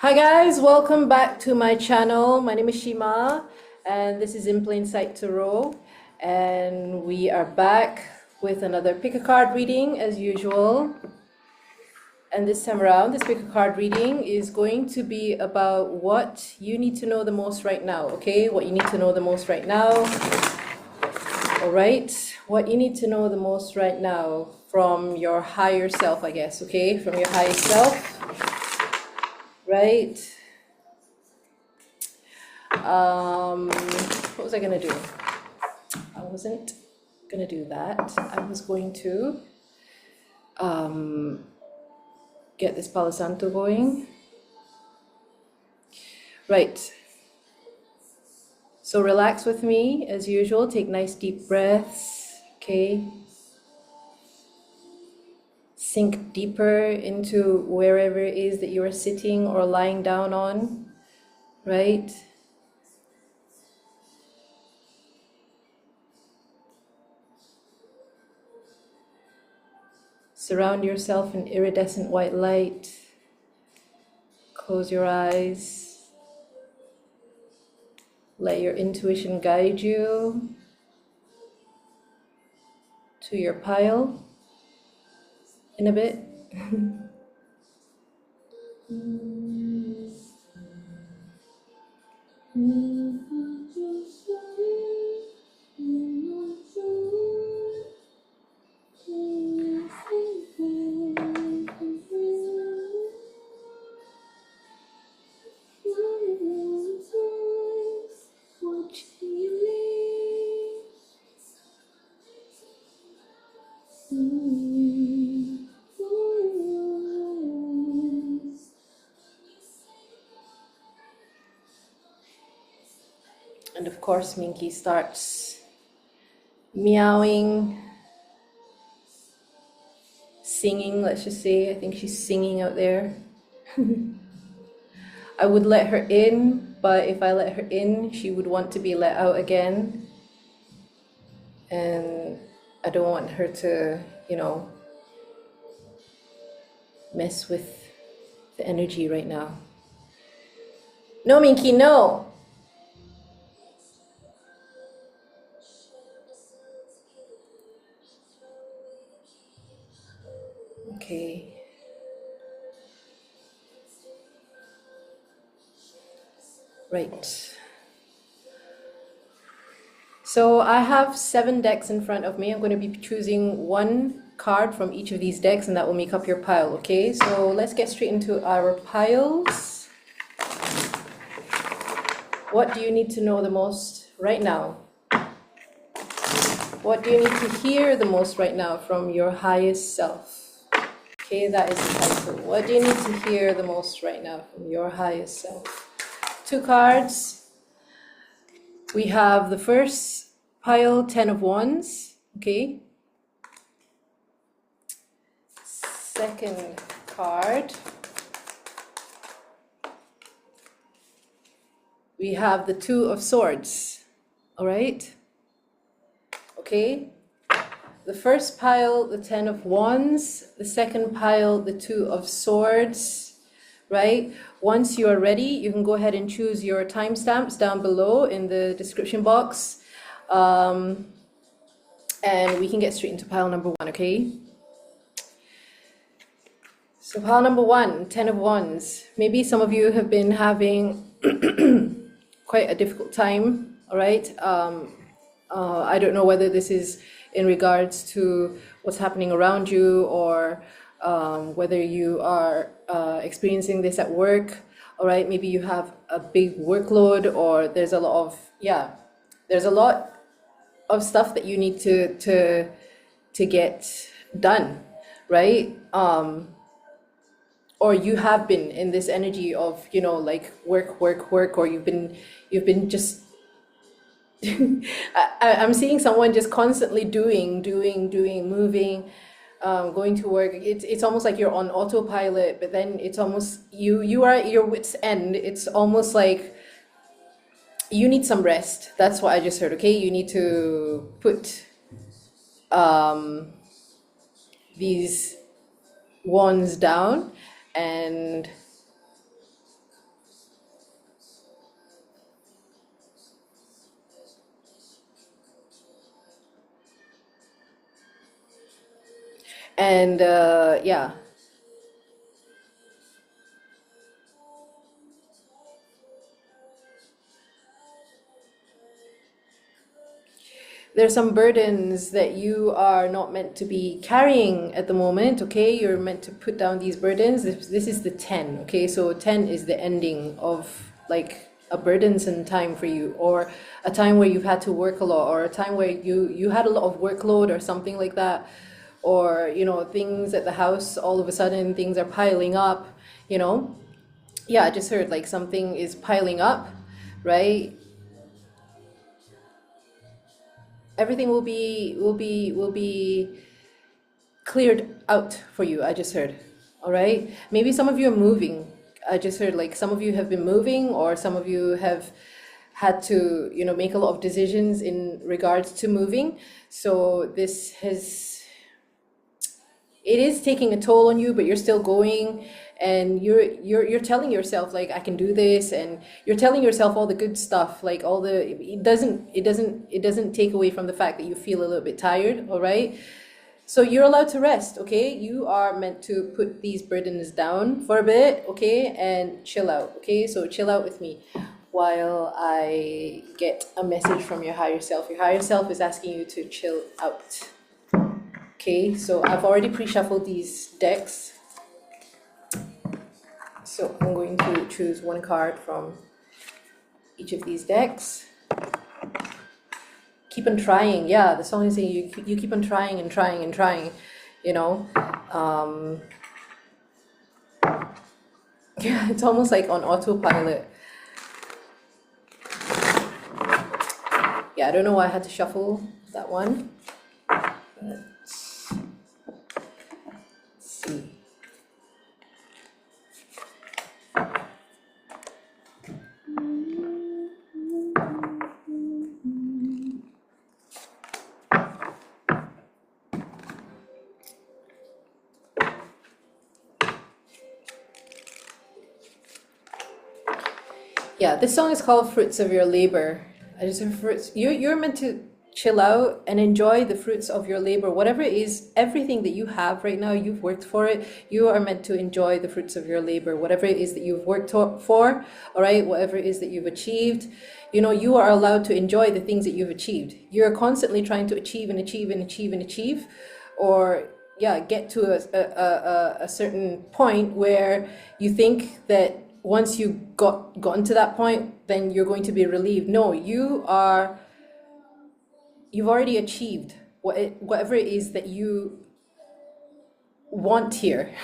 Hi guys, welcome back to my channel. My name is Syima and this is In Plain Sight Tarot, and we are back with another pick a card reading as usual. And this time around, this pick a card reading is going to be about what you need to know the most right now, okay? What you need to know the most right now. All right, what you need to know the most right now from your higher self, I guess, okay? From your higher self, right? What was I gonna do? I wasn't gonna do that. I was going to get this Palo Santo going. Right. So relax with me as usual. Take nice deep breaths, okay? Sink deeper into wherever it is that you are sitting or lying down on, right? Surround yourself in iridescent white light. Close your eyes. Let your intuition guide you to your pile in a bit. And of course, Minky starts meowing, singing, let's just say. I think she's singing out there. I would let her in, but if I let her in, she would want to be let out again. And I don't want her to, mess with the energy right now. No, Minky, no! Okay. Right. So I have 7 decks in front of me. I'm going to be choosing one card from each of these decks, and that will make up your pile, okay? So let's get straight into our piles. What do you need to know the most right now? What do you need to hear the most right now from your highest self? Okay, that is the title. What do you need to hear the most right now from your highest self? 2 cards. We have the first pile, 10 of Wands, okay? Second card. We have the 2 of Swords, all right? Okay? The first pile, the 10 of Wands. The second pile, the 2 of Swords, right? Once you are ready, you can go ahead and choose your timestamps down below in the description box. And we can get straight into pile number 1, okay? So pile number 1, 10 of Wands. Maybe some of you have been having quite a difficult time, all right? I don't know whether this is in regards to what's happening around you, or whether you are experiencing this at work, all right? Maybe you have a big workload, or there's a lot of, there's a lot of stuff that you need to get done, right? Or you have been in this energy of, like work, or you've been just I'm seeing someone just constantly doing, moving, going to work. It's almost like you're on autopilot, but then it's almost you are at your wit's end. It's almost like you need some rest. That's what I just heard, okay? You need to put these wands down and And yeah, there's some burdens that you are not meant to be carrying at the moment, okay? You're meant to put down these burdens. This is the 10, okay? So 10 is the ending of like a burdensome time for you, or a time where you've had to work a lot, or a time where you had a lot of workload or something like that, or, you know, things at the house, all of a sudden things are piling up, you know? Yeah, I just heard like something is piling up, right? Everything will be cleared out for you. I just heard. All right. Maybe some of you are moving. I just heard like some of you have been moving, or some of you have had to, you know, make a lot of decisions in regards to moving. So this has, it is taking a toll on you, but you're still going, and you're telling yourself like, I can do this, and you're telling yourself all the good stuff, like all the, it doesn't take away from the fact that you feel a little bit tired. All right. So you're allowed to rest, okay? You are meant to put these burdens down for a bit, okay? And chill out, okay? So chill out with me while I get a message from your higher self. Your higher self is asking you to chill out. Okay, so I've already pre-shuffled these decks. So I'm going to choose one card from each of these decks. Keep on trying. Yeah, the song is saying you keep on trying and trying and trying, you know. Yeah, it's almost like on autopilot. Yeah, I don't know why I had to shuffle that one. Let's see. Yeah, this song is called Fruits of Your Labor. I just have fruits. You're meant to chill out and enjoy the fruits of your labor. Whatever it is, everything that you have right now, you've worked for it. You are meant to enjoy the fruits of your labor. Whatever it is that you've worked for, all right, whatever it is that you've achieved, you know, you are allowed to enjoy the things that you've achieved. You're constantly trying to achieve and achieve and achieve and achieve, or yeah, get to a certain point where you think that once you gotten to that point, then you're going to be relieved. No, you've already achieved whatever it is that you want here.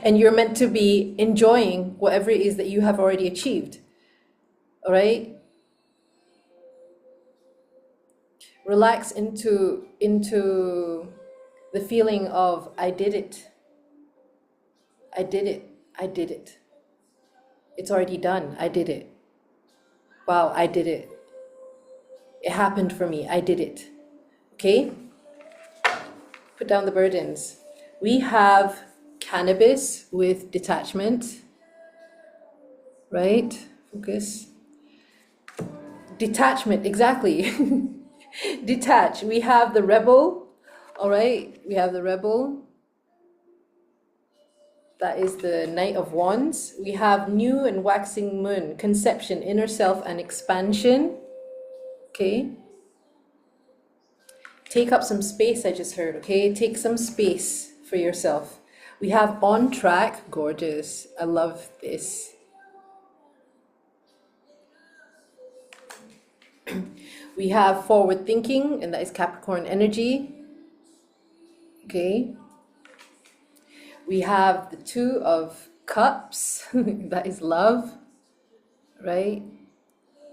And you're meant to be enjoying whatever it is that you have already achieved. All right? Relax into the feeling of, I did it. I did it. I did it. It's already done. I did it. Wow, I did it. It happened for me. I did it. Okay? Put down the burdens. We have cannabis with detachment. Right? Focus. Detachment, exactly. Detach. We have the rebel. All right? We have the rebel. That is the Knight of Wands. We have new and waxing moon, conception, inner self, and expansion. Okay. Take up some space, I just heard, okay? Take some space for yourself. We have on track, gorgeous. I love this. We have forward thinking, and that is Capricorn energy. Okay. We have the Two of Cups, that is love, right?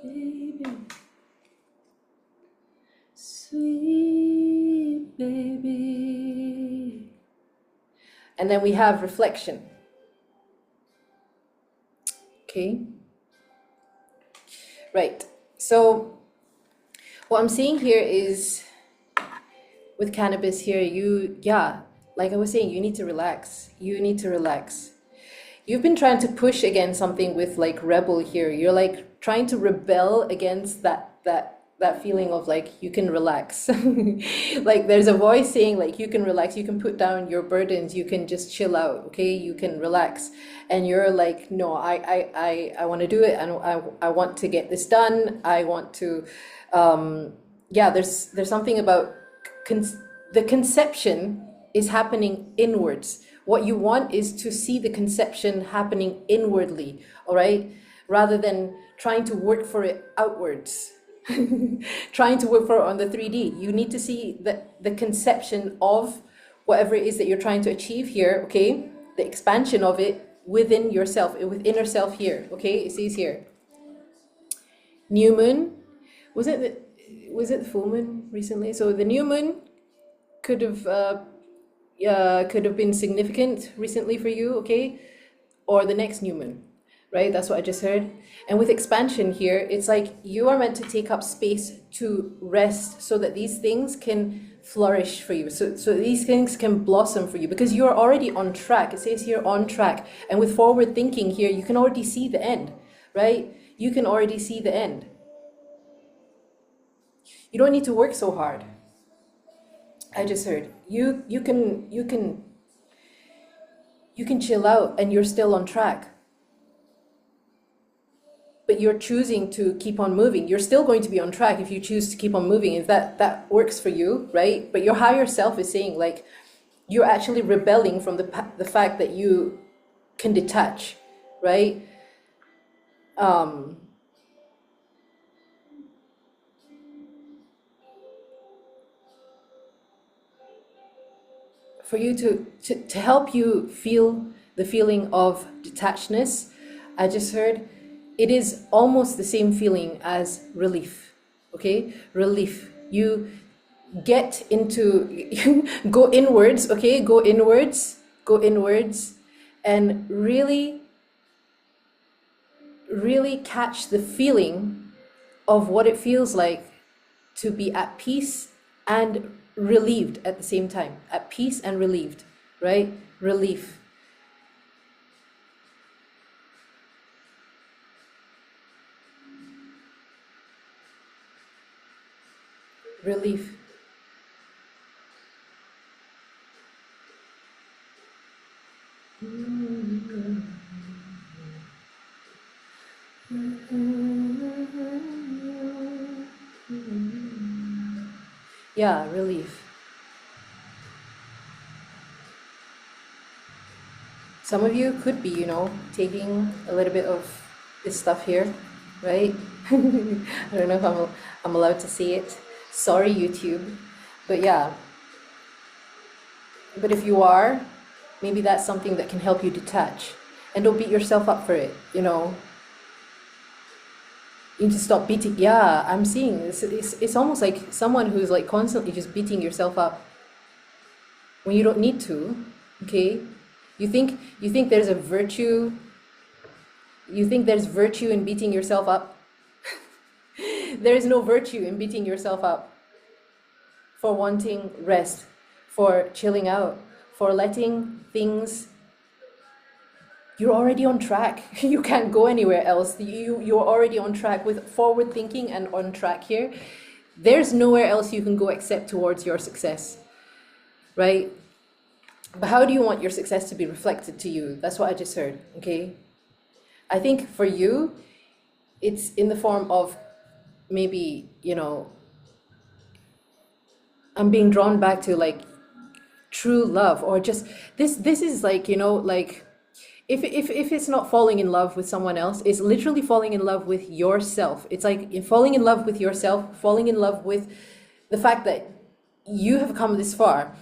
Baby, sweet baby. And then we have reflection. Okay. Right. So what I'm seeing here is with cannabis here, like I was saying, you need to relax. You need to relax. You've been trying to push against something with like rebel here. You're like trying to rebel against that that feeling of like you can relax. Like there's a voice saying like you can relax, you can put down your burdens, you can just chill out, okay? You can relax. And you're like, no, I want to do it, and I want to get this done. I want to, yeah, there's something about the conception is happening inwards. What you want is to see the conception happening inwardly, all right? Rather than trying to work for it outwards. Trying to work for it on the 3D. You need to see the conception of whatever it is that you're trying to achieve here, okay? The expansion of it within yourself, with inner self here, okay? It says here. New moon. Was it the full moon recently? So the new moon could have been significant recently for you, okay? Or the next new moon, right? That's what I just heard. And with expansion here, it's like you are meant to take up space to rest so that these things can flourish for you. So these things can blossom for you because you're already on track. It says here on track. And with forward thinking here, you can already see the end, right? You can already see the end. You don't need to work so hard. I just heard you can chill out and you're still on track. But you're choosing to keep on moving. You're still going to be on track if you choose to keep on moving, if that works for you, right? But your higher self is saying like you're actually rebelling from the fact that you can detach, right? For you to help you feel the feeling of detachedness, I just heard, it is almost the same feeling as relief, okay? Relief. You get into, go inwards, okay? Go inwards, and really, really catch the feeling of what it feels like to be at peace and relieved at the same time. At peace and relieved, right? Relief. Relief. Yeah, relief. Some of you could be, taking a little bit of this stuff here, right? I don't know if I'm allowed to say it. Sorry, YouTube. But yeah. But if you are, maybe that's something that can help you detach. And don't beat yourself up for it, You need to stop beating. Yeah, I'm seeing this. It's almost like someone who's like constantly just beating yourself up when you don't need to, okay? You think there's a virtue. You think there's virtue in beating yourself up? There is no virtue in beating yourself up for wanting rest, for chilling out, for letting things. You're already on track. You can't go anywhere else. You're already on track with forward thinking and on track here. There's nowhere else you can go except towards your success, right? But how do you want your success to be reflected to you? That's what I just heard, okay? I think for you, it's in the form of maybe, I'm being drawn back to like true love, or just this is like, like if it's not falling in love with someone else, it's literally falling in love with yourself. It's like falling in love with yourself, falling in love with the fact that you have come this far,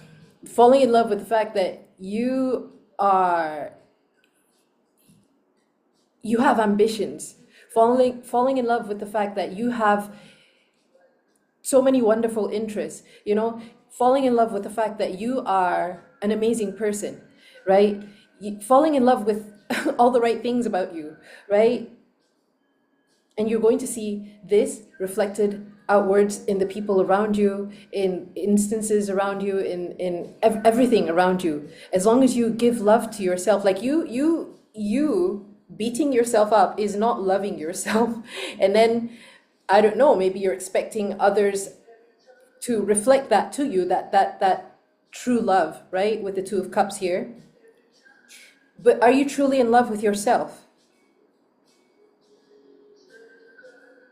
falling in love with the fact that you have ambitions, falling in love with the fact that you have so many wonderful interests, falling in love with the fact that you are an amazing person, right? Falling in love with all the right things about you, right? And you're going to see this reflected outwards in the people around you, in instances around you, in everything around you. As long as you give love to yourself, like you beating yourself up is not loving yourself. And then I don't know, maybe you're expecting others to reflect that to you, that true love, right? With the Two of Cups here. But are you truly in love with yourself?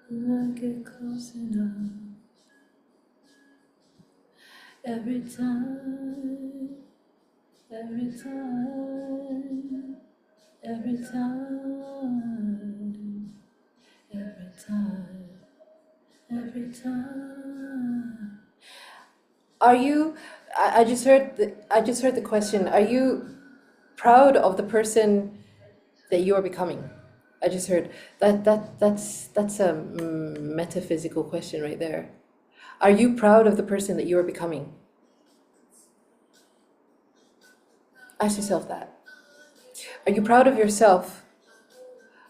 I get close enough every time, every time, every time, every time, every time. Are you? I just heard the question. Are you proud of the person that you are becoming? I just heard that's a metaphysical question right there. Are you proud of the person that you are becoming? Ask yourself that. Are you proud of yourself?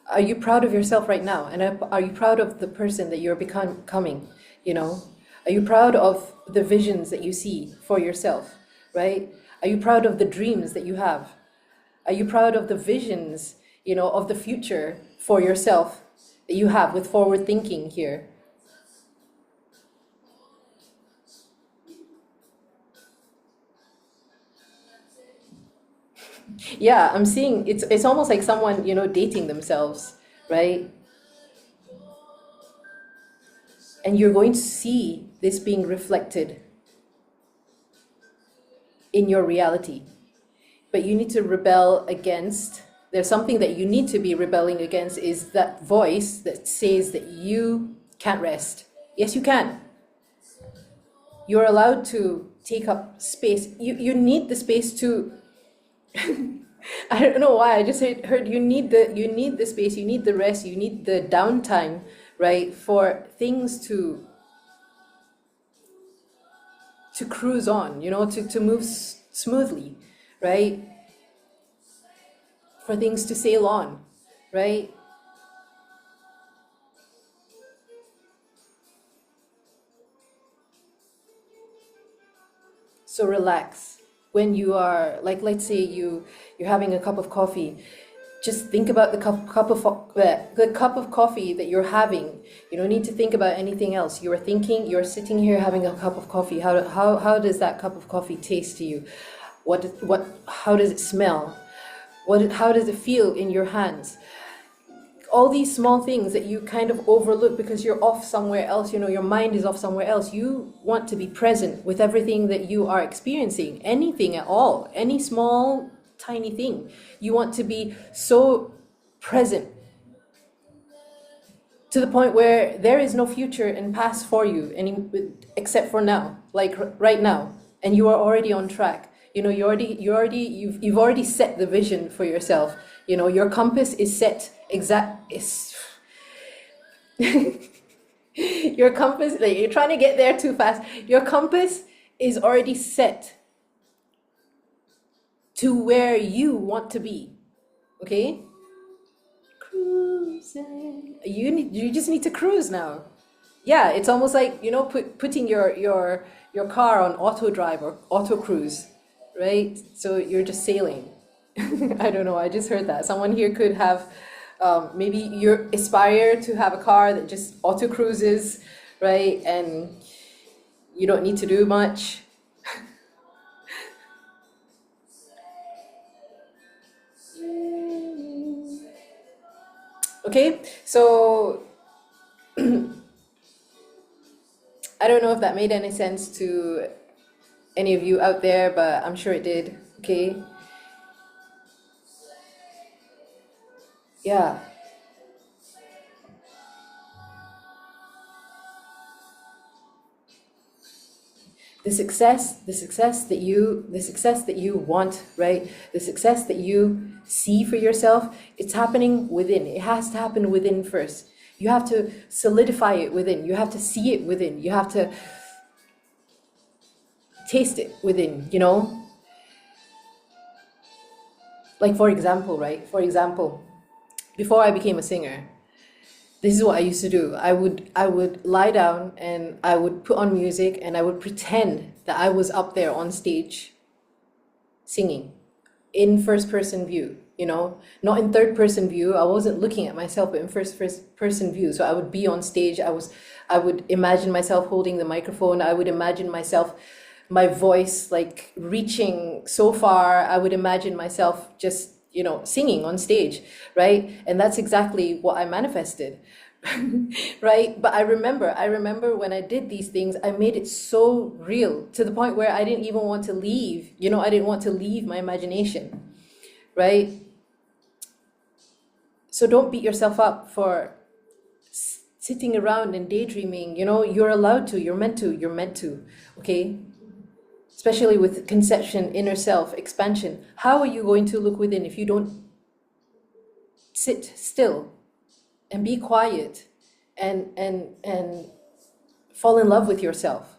Are you proud of yourself right now? And are you proud of the person that you're becoming? You know, are you proud of the visions that you see for yourself, right? Are you proud of the dreams that you have? Are you proud of the visions, you know, of the future for yourself that you have with forward thinking here? Yeah, I'm seeing it's almost like someone, you know, dating themselves, right? And you're going to see this being reflected in your reality. But you need to rebel against, there's something that you need to be rebelling against, is that voice that says that you can't rest. Yes, you can. You're allowed to take up space. You need the space to I don't know why, I just heard you need the space, you need the rest, you need the downtime, right, for things to cruise on, you know, to move smoothly, right? For things to sail on, right? So relax. When you are, like, let's say you're having a cup of coffee, just think about the cup of coffee that you're having. You don't need to think about anything else. You're sitting here having a cup of coffee. How does that cup of coffee taste to you? How does it smell? How does it feel in your hands? All these small things that you kind of overlook because you're off somewhere else, you know, your mind is off somewhere else. You want to be present with everything that you are experiencing, anything at all, any small, tiny thing. You want to be so present to the point where there is no future and past for you except for now, like right now, and you are already on track. You know, you've already set the vision for yourself. You know, your compass is set your compass, like, you're trying to get there too fast. Your compass is already set to where you want to be. Okay? Cruising. You just need to cruise now. Yeah, it's almost like, you know, putting your car on auto drive or auto cruise, right? So you're just sailing. I don't know, I just heard that. Someone here could have, maybe you aspire to have a car that just auto cruises, right? And you don't need to do much. Okay, so I don't know if that made any sense to any of you out there, but I'm sure it did. Okay. Yeah. The success that you want, right? The success that you see for yourself, it's happening within. It has to happen within first. You have to solidify it within. You have to see it within. You have to taste it within, you know? Like, for example, right? For example, before I became a singer, this is what I used to do. I would lie down and I would put on music and I would pretend that I was up there on stage singing in first person view. not in third person view. I wasn't looking at myself, but in first person view. So I would be on stage. I would imagine myself holding the microphone. I would imagine myself, my voice like reaching so far. I would imagine myself just, singing on stage, right? And that's exactly what I manifested. Right? But I remember when I did these things, I made it so real to the point where I didn't even want to leave. I didn't want to leave my imagination, right? So don't beat yourself up for sitting around and daydreaming. You're allowed to, you're meant to, okay? Especially with conception, inner self, expansion. How are you going to look within if you don't sit still and be quiet and fall in love with yourself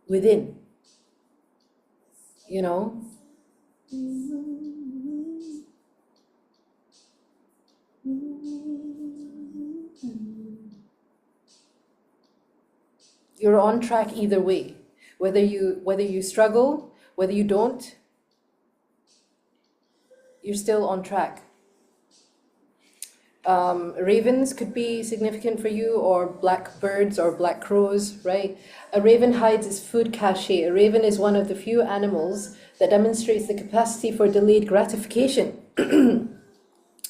within? You're on track either way. Whether you struggle, whether you don't, you're still on track. Ravens could be significant for you, or black birds or black crows, right? A raven hides its food cache. A raven is one of the few animals that demonstrates the capacity for delayed gratification.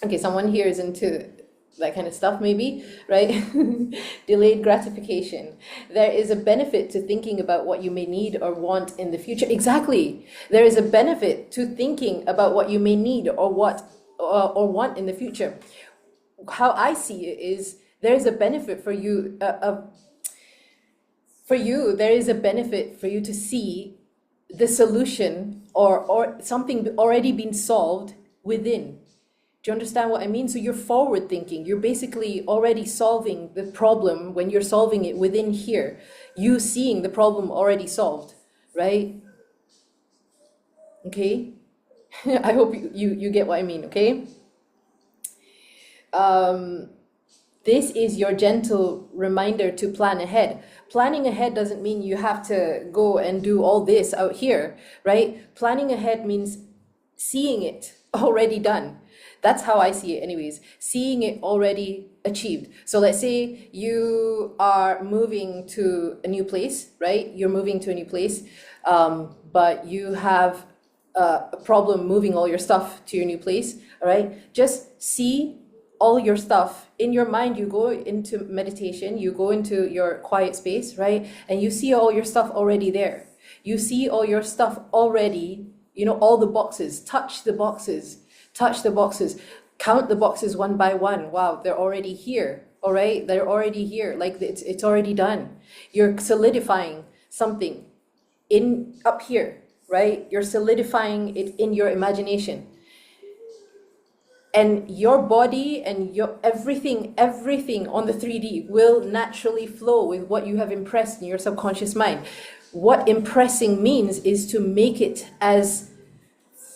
Okay, someone here is into that kind of stuff, maybe, right? Delayed gratification. There is a benefit to thinking about what you may need or want in the future. Exactly. There is a benefit to thinking about what you may need or want in the future. How I see it is, there is a benefit for you. There is a benefit for you to see the solution or something already been solved within. Do you understand what I mean? So you're forward thinking. You're basically already solving the problem when you're solving it within here. You seeing the problem already solved, right? Okay? I hope you get what I mean, okay? This is your gentle reminder to plan ahead. Planning ahead doesn't mean you have to go and do all this out here, right? Planning ahead means seeing it already done. That's how I see it anyways. Seeing it already achieved. So let's say you are moving to a new place, right? You're moving to a new place, but you have a problem moving all your stuff to your new place, all right? Just see all your stuff in your mind. You go into meditation, you go into your quiet space, right? And you see all your stuff already there. You see all your stuff already, all the boxes. Touch the boxes. Touch the boxes, count the boxes one by one. Wow, they're already here, all right? They're already here, like it's already done. You're solidifying something up here, right? You're solidifying it in your imagination. And your body and your everything on the 3D will naturally flow with what you have impressed in your subconscious mind. What impressing means is to make it as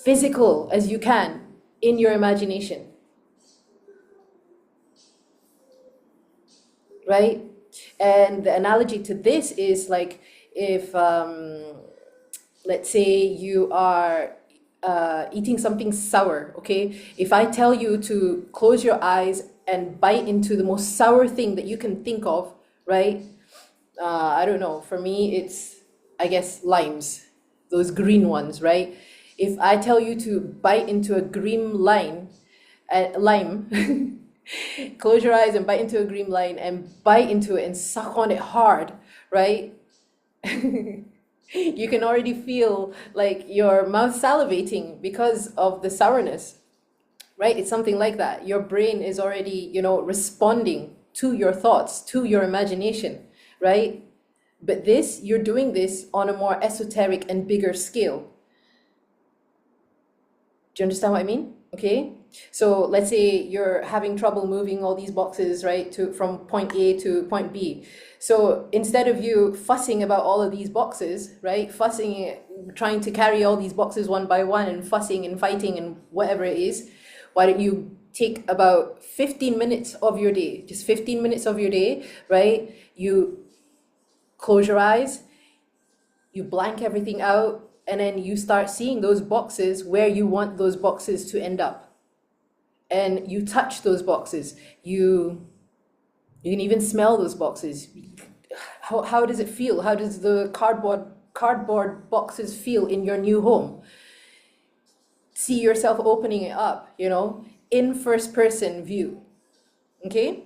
physical as you can in your imagination, right? And the analogy to this is like if, let's say you are eating something sour, okay? If I tell you to close your eyes and bite into the most sour thing that you can think of, right? I don't know, for me, it's, I guess, limes, those green ones, right? If I tell you to bite into a green lime, close your eyes and bite into a green lime and bite into it and suck on it hard, right? You can already feel like your mouth salivating because of the sourness, right? It's something like that. Your brain is already, responding to your thoughts, to your imagination, right? But you're doing this on a more esoteric and bigger scale. Do you understand what I mean? Okay. So let's say you're having trouble moving all these boxes, right, from point A to point B. So instead of you fussing about all of these boxes, right, trying to carry all these boxes one by one and fussing and fighting and whatever it is, why don't you take about 15 minutes of your day, just 15 minutes of your day, right? You close your eyes, you blank everything out, and then you start seeing those boxes where you want those boxes to end up. And you touch those boxes. You can even smell those boxes. How does it feel? How does the cardboard boxes feel in your new home? See yourself opening it up, you know, in first person view. Okay?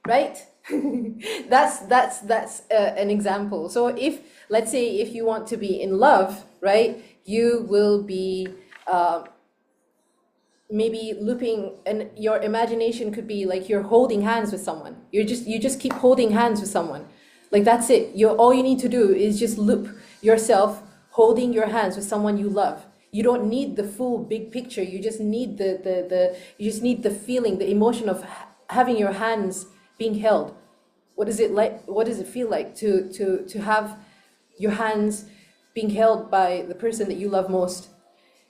Right? that's an example. So if, let's say, if you want to be in love, right, you will be maybe looping, and your imagination could be like you're holding hands with someone. You just keep holding hands with someone. Like that's it. All you need to do is just loop yourself holding your hands with someone you love. You don't need the full big picture. You just need the feeling, the emotion of having your hands being held. What is it like? What does it feel like to have your hands being held by the person that you love most,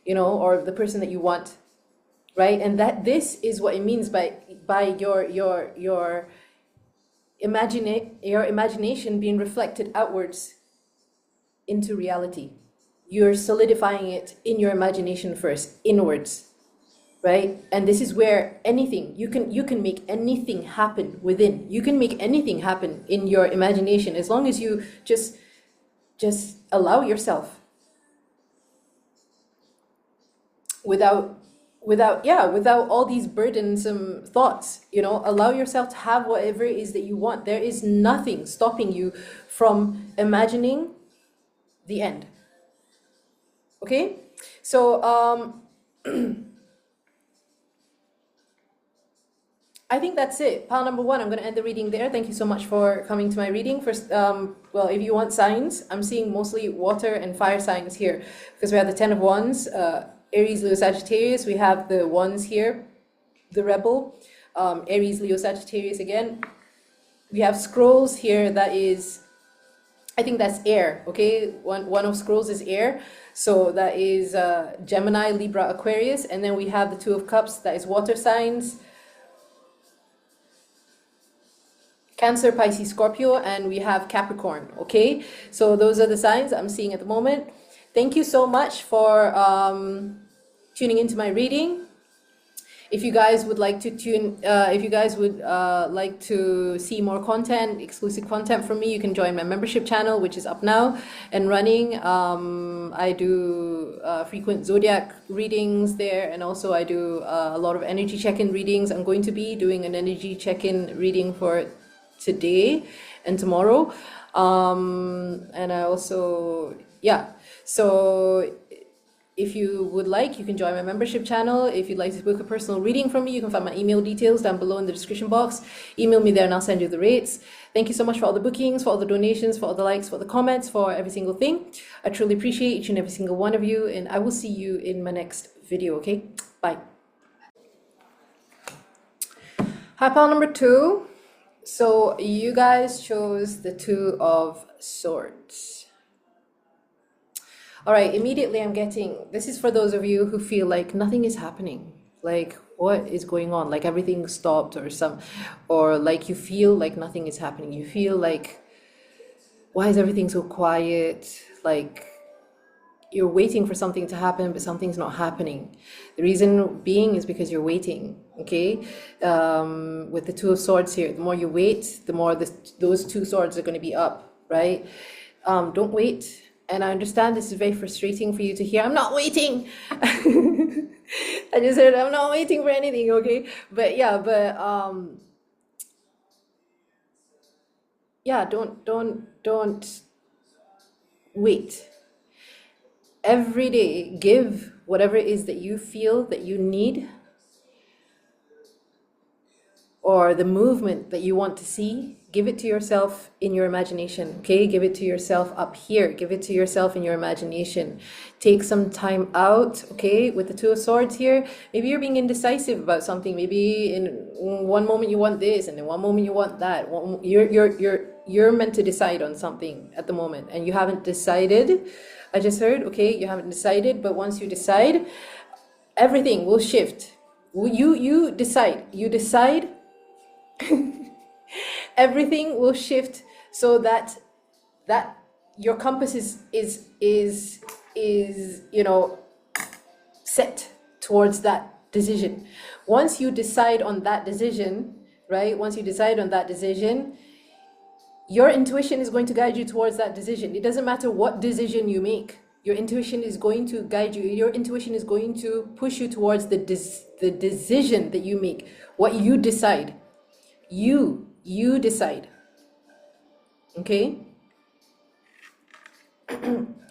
you know, or the person that you want, right? And this is what it means by your imagination being reflected outwards into reality. You're solidifying it in your imagination first, inwards, right? And this is where anything, you can make anything happen within. You can make anything happen in your imagination as long as you just allow yourself without all these burdensome thoughts, you know. Allow yourself to have whatever it is that you want. There is nothing stopping you from imagining the end. Okay, so I think that's it. Pile number 1, I'm going to end the reading there. Thank you so much for coming to my reading. First, well, if you want signs, I'm seeing mostly water and fire signs here, because we have the 10 of Wands, Aries, Leo, Sagittarius. We have the Wands here, the Rebel, Aries, Leo, Sagittarius again. We have scrolls here. That is, I think that's air. Okay, one of scrolls is air. So that is Gemini, Libra, Aquarius. And then we have the 2 of Cups. That is water signs. Cancer, Pisces, Scorpio, and we have Capricorn. Okay, so those are the signs I'm seeing at the moment. Thank you so much for tuning into my reading. If you guys would like to like to see more content, exclusive content from me, you can join my membership channel, which is up now and running. I do frequent zodiac readings there, and also I do a lot of energy check-in readings. I'm going to be doing an energy check-in reading for today and tomorrow. And I also, so if you would like, you can join my membership channel. If you'd like to book a personal reading from me, you can find my email details down below in the description box. Email me there and I'll send you the rates. Thank you so much for all the bookings, for all the donations, for all the likes, for the comments, for every single thing. I truly appreciate each and every single one of you, and I will see you in my next video, okay? Bye. Hi, pile number 2. So you guys chose the 2 of Swords. All right, immediately I'm getting, this is for those of you who feel like nothing is happening. Like, what is going on? Like everything stopped or like you feel like nothing is happening. You feel like, why is everything so quiet? Like you're waiting for something to happen, but something's not happening. The reason being is because you're waiting, okay? With the 2 of Swords here, the more you wait, the more those 2 swords are going to be up, right? Don't wait. And I understand this is very frustrating for you to hear. I'm not waiting. I just heard I'm not waiting for anything, okay? But don't wait. Every day, give whatever it is that you feel that you need, or the movement that you want to see. Give it to yourself in your imagination, okay? Give it to yourself up here. Give it to yourself in your imagination. Take some time out, okay? With the 2 of Swords here, maybe you're being indecisive about something. Maybe in one moment you want this, and in one moment you want that. You're meant to decide on something at the moment, and you haven't decided. I just heard, okay? You haven't decided, but once you decide, everything will shift. You decide. You decide. Everything will shift so that your compass is you know, set towards that decision. Once you decide on that decision, right? Once you decide on that decision, your intuition is going to guide you towards that decision. It doesn't matter what decision you make. Your intuition is going to guide you. Your intuition is going to push you towards the decision that you make. What you decide. You decide. Okay?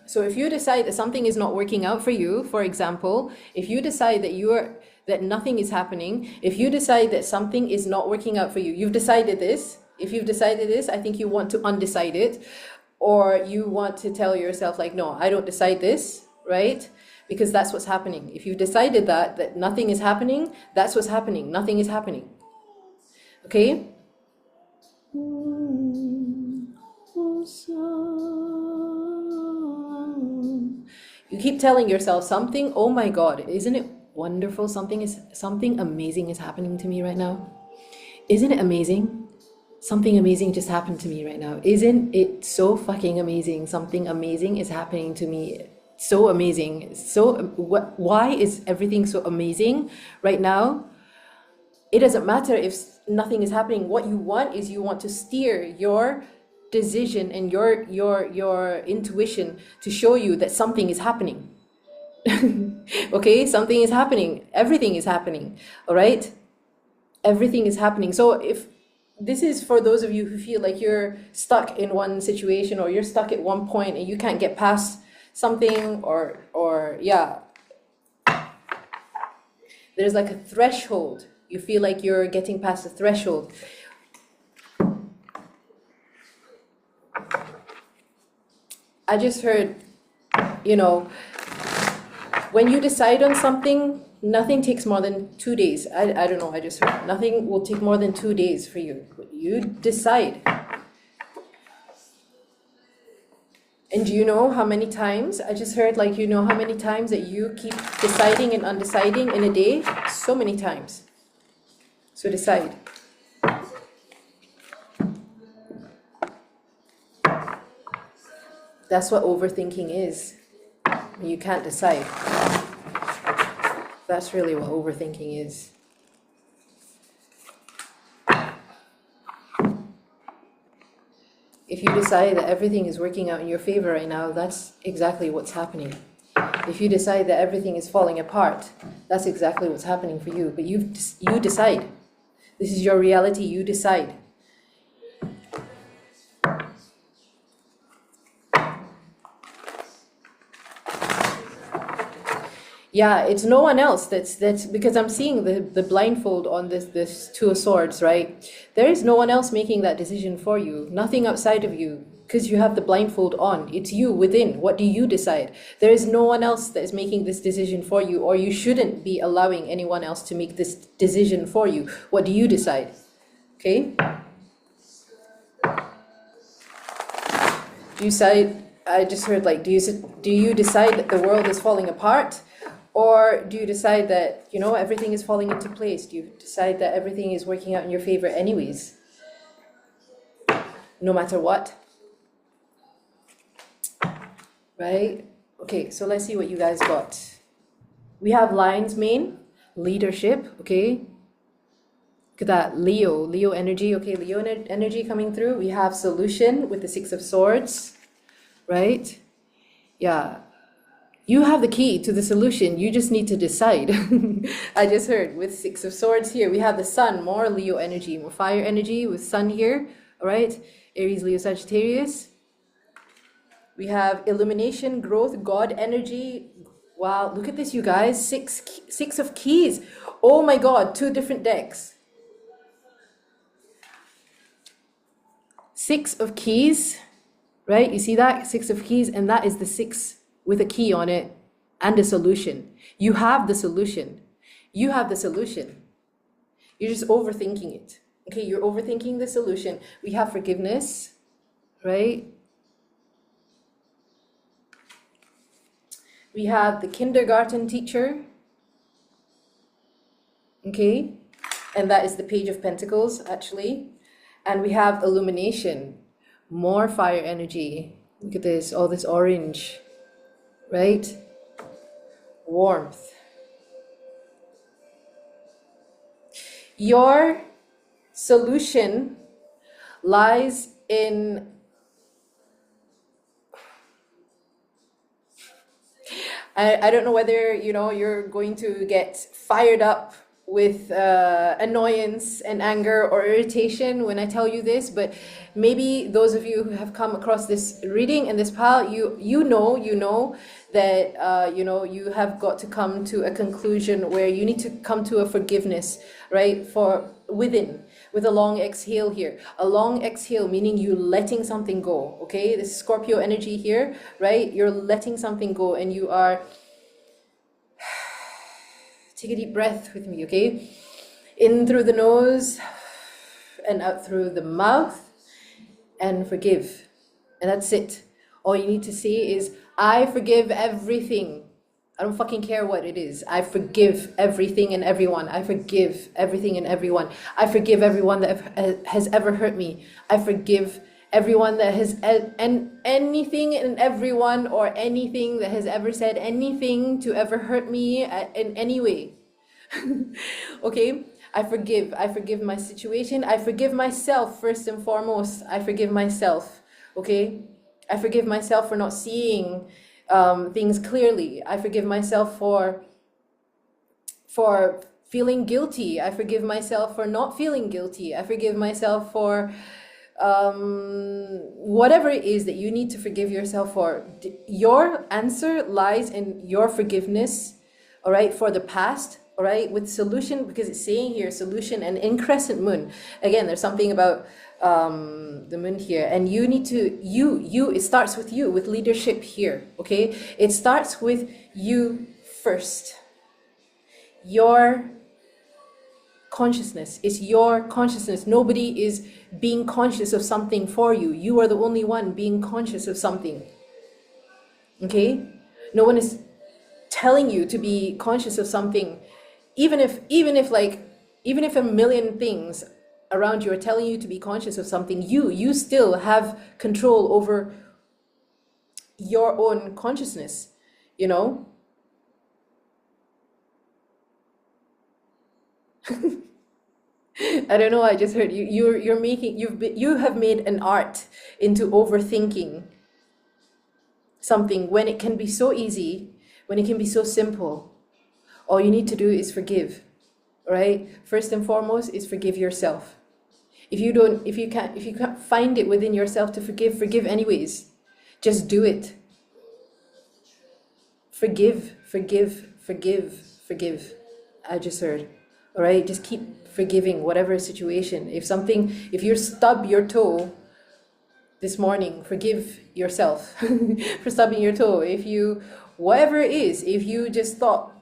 So if you decide that something is not working out for you, for example, if you decide that nothing is happening, if you decide that something is not working out for you, you've decided this. If you've decided this, I think you want to undecide it, or you want to tell yourself like, no, I don't decide this, right? Because that's what's happening. If you've decided that nothing is happening, that's what's happening. Nothing is happening. Okay? You keep telling yourself something, oh my God, isn't it wonderful? Something amazing is happening to me right now. Isn't it amazing? Something amazing just happened to me right now. Isn't it so fucking amazing? Something amazing is happening to me. So amazing. Why is everything so amazing right now? It doesn't matter if nothing is happening. What you want is you want to steer your decision and your intuition to show you that something is happening. Okay, something is happening. Everything is happening. All right, everything is happening. So if this is for those of you who feel like you're stuck in one situation, or you're stuck at one point and you can't get past something, or yeah, there's like a threshold. You feel like you're getting past the threshold. I just heard, you know, when you decide on something, nothing takes more than 2 days. I don't know, I just heard nothing will take more than 2 days for you. You decide. And do you know how many times, I just heard like, you know how many times that you keep deciding and undeciding in a day? So many times. So decide. That's what overthinking is. You can't decide. That's really what overthinking is. If you decide that everything is working out in your favor right now, that's exactly what's happening. If you decide that everything is falling apart, that's exactly what's happening for you. But you decide. This is your reality, you decide. Yeah, it's no one else. That's because I'm seeing the blindfold on this Two of Swords, right? There is no one else making that decision for you. Nothing outside of you, because you have the blindfold on. It's you within. What do you decide? There is no one else that is making this decision for you, or you shouldn't be allowing anyone else to make this decision for you. What do you decide? Okay? Do you decide? I just heard like, do you decide that the world is falling apart? Or do you decide that, you know, everything is falling into place? Do you decide that everything is working out in your favor anyways? No matter what? Right? Okay, so let's see what you guys got. We have Lion's Mane, leadership, okay? Look at that, Leo energy, okay? Leo energy coming through. We have solution with the Six of Swords, right? Yeah. You have the key to the solution. You just need to decide. I just heard with Six of Swords here. We have the Sun, more Leo energy, more fire energy with Sun here. All right. Aries, Leo, Sagittarius. We have illumination, growth, God energy. Wow. Look at this, you guys. Six of Keys. Oh my God. 2 different decks. 6 of Keys. Right. You see that? 6 of Keys. And that is the 6 with a key on it and a solution. You have the solution. You have the solution. You're just overthinking it. Okay, you're overthinking the solution. We have forgiveness, right? We have the kindergarten teacher. Okay, and that is the Page of Pentacles, actually. And we have illumination, more fire energy. Look at this, all this orange, right? Warmth. Your solution lies in I don't know whether, you know, you're going to get fired up with annoyance and anger or irritation when I tell you this, but maybe those of you who have come across this reading and this pile, you know that you know, you have got to come to a conclusion where you need to come to a forgiveness, right? For within, with a long exhale here. A long exhale meaning you letting something go, okay? This Scorpio energy here, right? You're letting something go and you are... Take a deep breath with me, okay? In through the nose and out through the mouth, and forgive. And that's it. All you need to say is, I forgive everything. I don't fucking care what it is. I forgive everything and everyone. I forgive everything and everyone. I forgive everyone that has ever hurt me. I forgive everyone that has, and anything and everyone or anything that has ever said anything to ever hurt me in any way. Okay? I forgive my situation. I forgive myself first and foremost. I forgive myself. Okay? I forgive myself for not seeing things clearly. I forgive myself for feeling guilty. I forgive myself for not feeling guilty. I forgive myself for whatever it is that you need to forgive yourself for. Your answer lies in your forgiveness, all right, for the past, all right, with solution, because it's saying here solution and in crescent moon. Again, there's something about the moon here, and you need to, it starts with you, with leadership here, okay? It starts with you first. Your consciousness is your consciousness. Nobody is being conscious of something for you. You are the only one being conscious of something. Okay? No one is telling you to be conscious of something. Even if a million things around you are telling you to be conscious of something, you still have control over your own consciousness, you know? I don't know, I just heard you. You have made an art into overthinking something when it can be so easy, when it can be so simple. All you need to do is forgive, right? First and foremost is forgive yourself. If you can't find it within yourself to forgive anyways. Just do it. Forgive. I just heard. All right, just keep forgiving whatever situation. If you stub your toe this morning, forgive yourself for stubbing your toe. Whatever it is, if you just thought,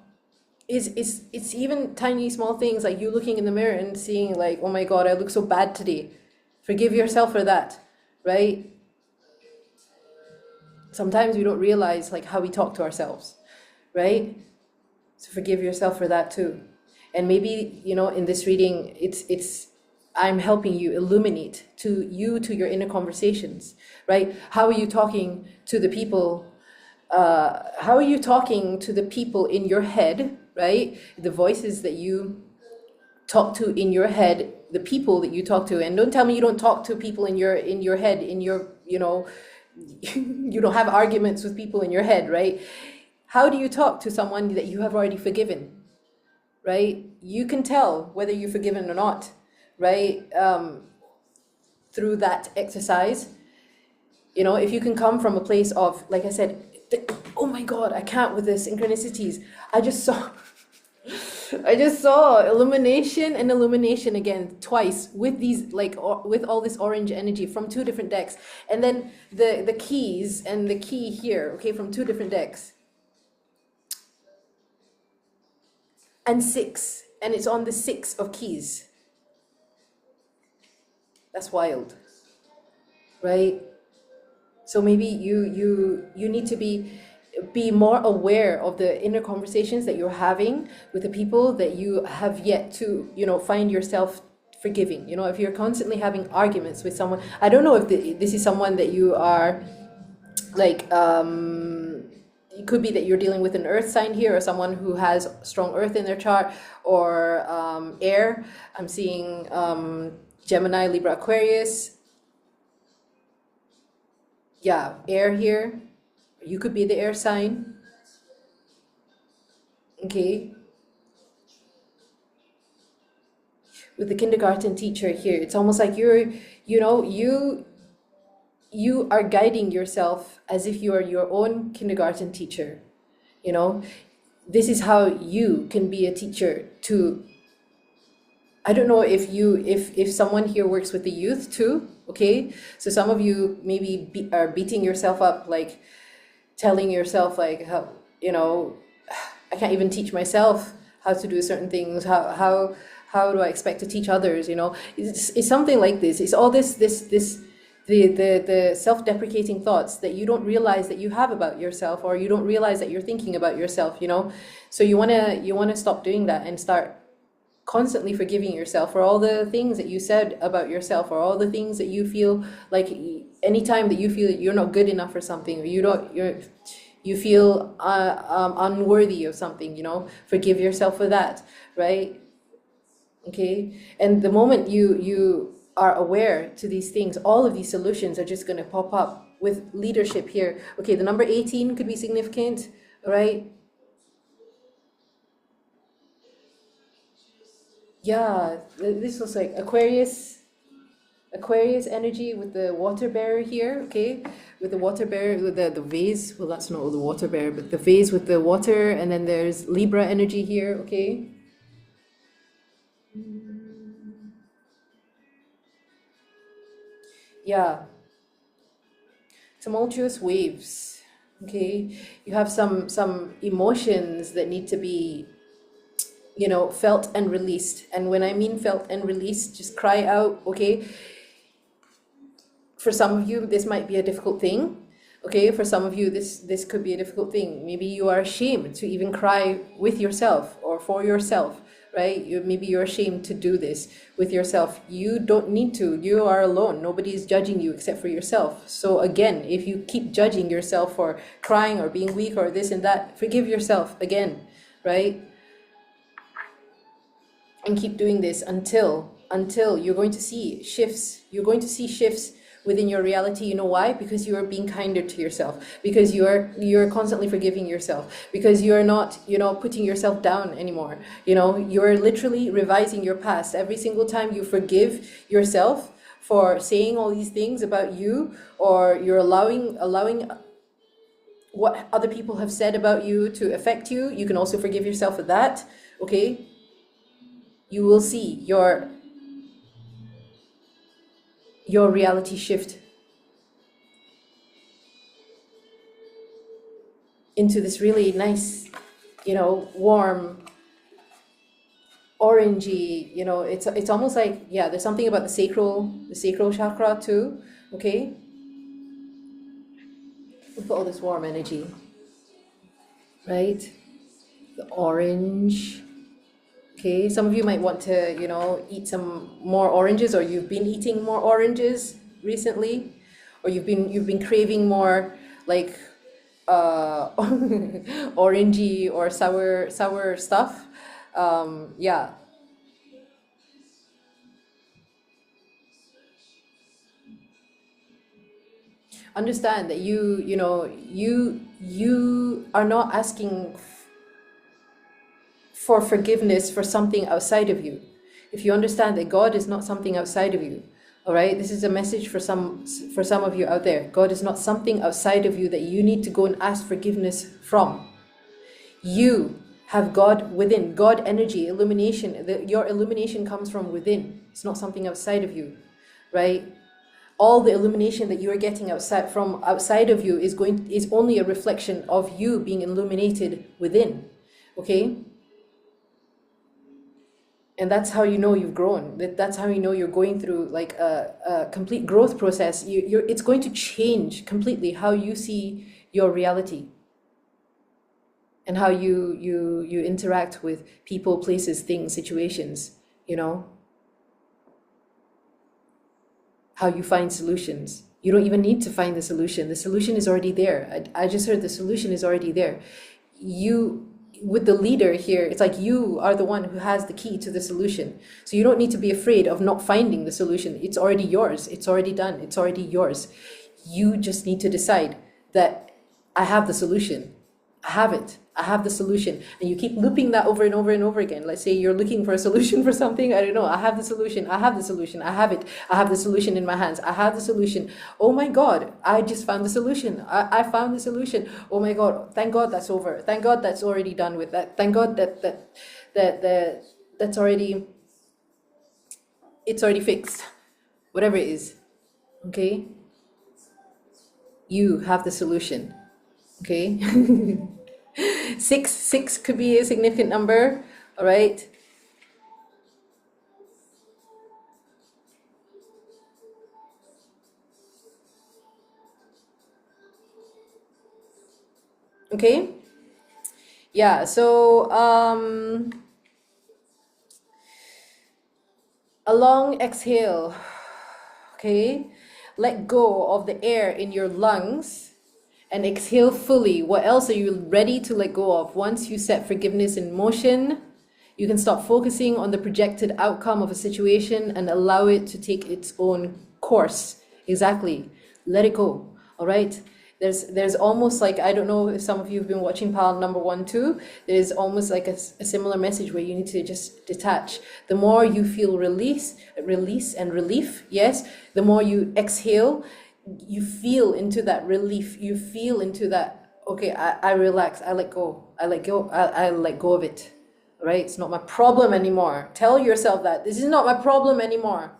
it's even tiny small things like you looking in the mirror and seeing like, oh my God, I look so bad today. Forgive yourself for that, right? Sometimes we don't realize like how we talk to ourselves, right? So forgive yourself for that too. And maybe, you know, in this reading, I'm helping you illuminate to your inner conversations, right? How are you talking to the people? How are you talking to the people in your head, right? The voices that you talk to in your head, the people that you talk to. And don't tell me you don't talk to people in your head, you know, you don't have arguments with people in your head, right? How do you talk to someone that you have already forgiven? Right? You can tell whether you're forgiven or not, right? Through that exercise. You know, if you can come from a place of, like I said, oh my God, I can't with the synchronicities. I just saw illumination and illumination again twice with these, like, with all this orange energy from two different decks. And then the keys and the key here, okay, from two different decks. And 6, and it's on the 6 of keys. That's wild, right? So maybe you need to be more aware of the inner conversations that you're having with the people that you have yet to, you know, find yourself forgiving. You know, if you're constantly having arguments with someone, I don't know if this is someone that you are like it could be that you're dealing with an earth sign here, or someone who has strong earth in their chart, or air. I'm seeing Gemini, Libra, Aquarius. Yeah, air here. You could be the air sign. Okay. With the kindergarten teacher here, it's almost like you are guiding yourself as if you are your own kindergarten teacher. You know, this is how you can be a teacher to, I don't know if someone here works with the youth too, okay? So some of you maybe are beating yourself up, like telling yourself like, how, I can't even teach myself how to do certain things. How do I expect to teach others? It's something like this. It's all this the self-deprecating thoughts that you don't realize that you have about yourself, or you don't realize that you're thinking about yourself. So you wanna stop doing that and start constantly forgiving yourself for all the things that you said about yourself, or all the things that you feel like anytime that you feel that you're not good enough for something, or you feel unworthy of something, forgive yourself for that, right? Okay, and the moment you are aware to these things, all of these solutions are just going to pop up with leadership here. Okay, the number 18 could be significant, right? Yeah, this was like Aquarius energy with the water bearer here, okay? With the water bearer, with the vase, well, that's not the water bearer, but the vase with the water, and then there's Libra energy here, okay? Yeah, tumultuous waves, okay? You have some emotions that need to be, felt and released. And when I mean felt and released, just cry out, okay? For some of you, this might be a difficult thing. Okay, for some of you, this could be a difficult thing. Maybe you are ashamed to even cry with yourself or for yourself, right? Maybe you're ashamed to do this with yourself. You don't need to. You are alone. Nobody is judging you except for yourself. So again, if you keep judging yourself for crying or being weak or this and that, forgive yourself again, right? And keep doing this until you're going to see shifts. You're going to see shifts within your reality. You know why? Because you are being kinder to yourself, because you're constantly forgiving yourself, because you're not putting yourself down anymore. You're literally revising your past. Every single time you forgive yourself for saying all these things about you, or you're allowing what other people have said about you to affect you, you can also forgive yourself for that. Okay, you will see your reality shift into this really nice, warm, orangey, it's almost like, yeah, there's something about the sacral chakra too, okay? We put all this warm energy, right? The orange, okay? Some of you might want to, eat some more oranges, or you've been eating more oranges recently, or you've been craving more like orangey or sour stuff. Yeah, understand that you are not asking for forgiveness for something outside of you. If you understand that God is not something outside of you, all right, this is a message for some of you out there. God is not something outside of you that you need to go and ask forgiveness from. You have God within, God energy, illumination. Your illumination comes from within. It's not something outside of you, right? All the illumination that you are getting outside of you is only a reflection of you being illuminated within, okay? And that's how you know you've grown. That's how you know you're going through like a complete growth process. It's going to change completely how you see your reality, and how you interact with people, places, things, situations, how you find solutions. You don't even need to find the solution. The solution is already there. I just heard the solution is already there. You, with the leader here, it's like you are the one who has the key to the solution. So you don't need to be afraid of not finding the solution. It's already yours. It's already done. It's already yours. You just need to decide that I have the solution. I have it. I have the solution. And you keep looping that over and over and over again. Let's say you're looking for a solution for something. I don't know. I have the solution. I have the solution. I have it. I have the solution in my hands. I have the solution. Oh my God, I just found the solution. I found the solution. Oh my God, thank God that's over. Thank God that's already done with that. Thank God that's already, it's already fixed. Whatever it is. Okay? You have the solution. Okay? Six could be a significant number. All right? Okay? Yeah, so a long exhale. Okay? Let go of the air in your lungs and exhale fully. What else are you ready to let go of? Once you set forgiveness in motion, you can stop focusing on the projected outcome of a situation and allow it to take its own course. Exactly. Let it go. All right? There's almost like, I don't know if some of you have been watching pile number 1 too, there's almost like a similar message where you need to just detach. The more you feel release and relief, yes, the more you exhale, you feel into that relief, you feel into that, okay, I relax, I let go, I let go of it, right? It's not my problem anymore. Tell yourself that, this is not my problem anymore.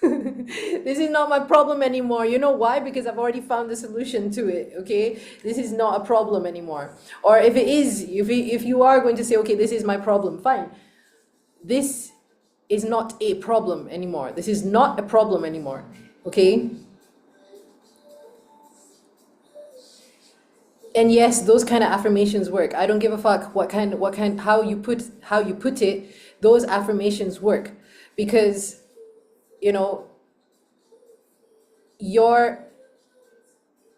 This is not my problem anymore. You know why? Because I've already found the solution to it, okay? This is not a problem anymore. Or if it is, if you are going to say, okay, this is my problem, fine. This is not a problem anymore. This is not a problem anymore, okay? And yes, those kind of affirmations work. I don't give a fuck how you put it. Those affirmations work because, you know,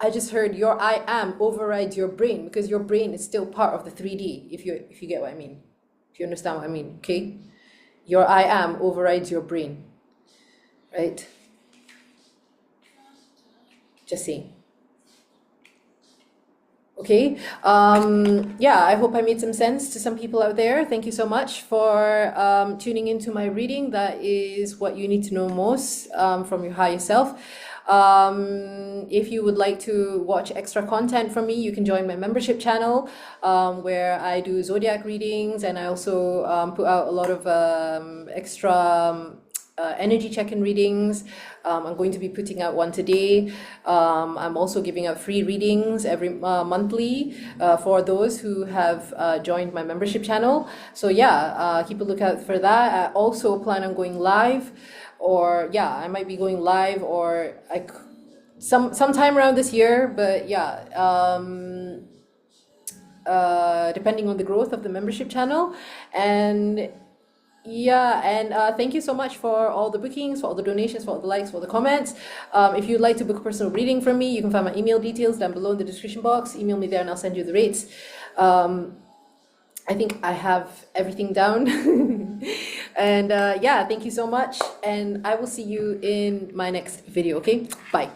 I just heard your I am overrides your brain because your brain is still part of the 3D, if you get what I mean. If you understand what I mean, okay? Your I am overrides your brain. Right? Just saying. Okay, yeah, I hope I made some sense to some people out there. Thank you so much for tuning into my reading. That is what you need to know most from your higher self. If you would like to watch extra content from me, you can join my membership channel where I do zodiac readings, and I also put out a lot of extra energy check-in readings. I'm going to be putting out one today. I'm also giving out free readings every monthly for those who have joined my membership channel. So yeah, keep a lookout for that. I also plan on going live, or yeah, I might be going live, or sometime around this year. But yeah, depending on the growth of the membership channel. And yeah, and thank you so much for all the bookings, for all the donations, for all the likes, for all the comments. If you'd like to book a personal reading from me, you can find my email details down below in the description box. Email me there and I'll send you the rates. I think I have everything down. And yeah, thank you so much. And I will see you in my next video, okay? Bye.